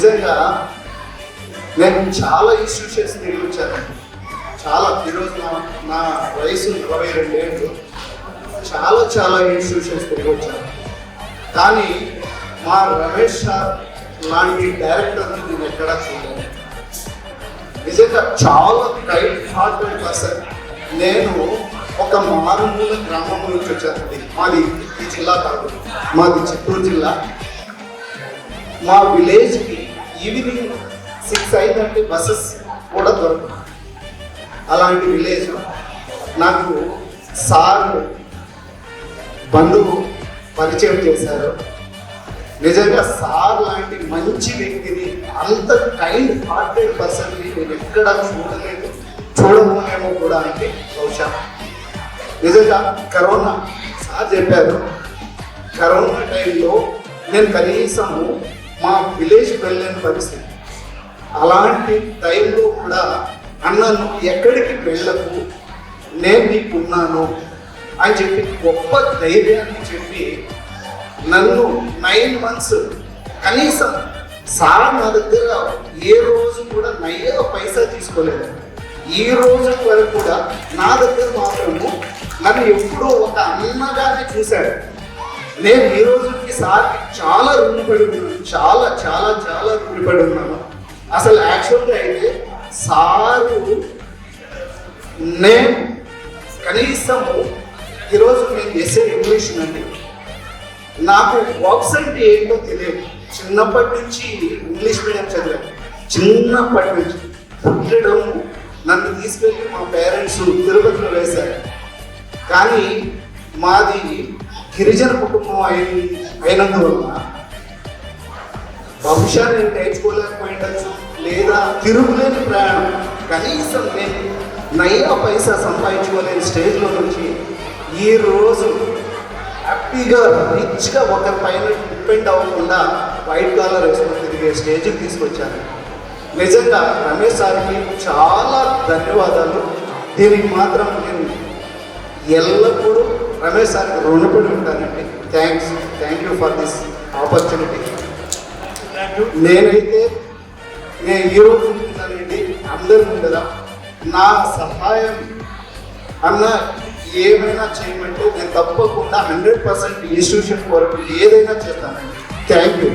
నిజంగా నేను చాలా ఇన్స్టిట్యూషన్స్ తిరిగి వచ్చాను. చాలా ఈరోజు నా వయసు 22 ఏళ్ళు. చాలా ఇన్స్టిట్యూషన్స్ తిరిగి వచ్చాను. కానీ మా రమేష్ సార్ లాంటి డైరెక్టర్ని నేను ఎక్కడా చూడలేదు. నిజంగా చాలా కైండ్ హార్టెడ్ పర్సన్. నేను ఒక మారుమూల గ్రామం నుంచి వచ్చానండి. మాది ఈ జిల్లా కాదు, మాది చిత్తూరు జిల్లా. మా విలేజ్కి ఈవినింగ్ 6 అయిందంటే బస్సెస్ కూడా దొరకదు. అలాంటి విలేజ్ నాకు సార్ బంధువు పరిచయం చేశారు. నిజంగా సార్ లాంటి మంచి వ్యక్తిని, అంత కైండ్ హార్టెడ్ పర్సన్ని నేను ఎక్కడా చూడలేదు, చూడబోనేమో కూడా అంటే బహుశా. నిజంగా కరోనా సార్ చెప్పారు, కరోనా టైంలో నేను కనీసము మా విలేజ్కి వెళ్ళలేని పరిస్థితి. అలాంటి టైంలో కూడా అన్నను ఎక్కడికి వెళ్ళకు, నేను నీకున్నాను అని చెప్పి గొప్ప ధైర్యాన్ని చెప్పి నన్ను 9 months కనీసం సార్ నా దగ్గర ఏ రోజు కూడా నయ్య పైసా తీసుకోలేదు. ఈ రోజు వరకు కూడా నా దగ్గర మాత్రము నన్ను ఎప్పుడూ ఒక అన్నగానే చూశాడు. నేను ఈ రోజుకి సార్కి చాలా రుణపడి ఉన్నాను, చాలా రుణపడి ఉన్నాను. అసలు యాక్చువల్గా అయితే సారు నేను కనీసము ఈరోజు నేను చేసే ఇంగ్లీష్ అండి, నాకు వర్క్స్ అంటే ఏంటో తెలియదు. చిన్నప్పటి నుంచి ఇంగ్లీష్ మీడియం చదివాను. చిన్నప్పటి నుంచి పుట్టడం నన్ను తీసుకెళ్ళి మా పేరెంట్స్ తిరుపతిలో వేశారు. కానీ మాది గిరిజన కుటుంబం అయినందువల్ల బహుశా నేను నేర్చుకోలేకపోయిండొచ్చు, లేదా తిరుగులేని ప్రయాణం. కనీసం నేను నయ్యా పైసా సంపాదించుకోలేని స్టేజ్లో నుంచి ఈరోజు హ్యాపీగా రిచ్గా ఒకరి పైన డిపెండ్ అవ్వకుండా వైట్ కాలర్ వేసుకొని తిరిగే స్టేజ్కి తీసుకొచ్చాను. నిజంగా రమేష్ సార్కి చాలా ధన్యవాదాలు. దీనికి మాత్రం నేను ఎల్లప్పుడూ రమేష్ సార్కి రుణపడి ఉంటానండి. Thank you for this opportunity. నేను ఈరోజు ఉంటున్నానండి అందరి ముందర. నా సహాయం అన్న ఏమైనా చేయమంటే నేను తప్పకుండా 100% ఇన్స్టిట్యూషన్ వరకు ఏదైనా చేస్తానండి. Thank you.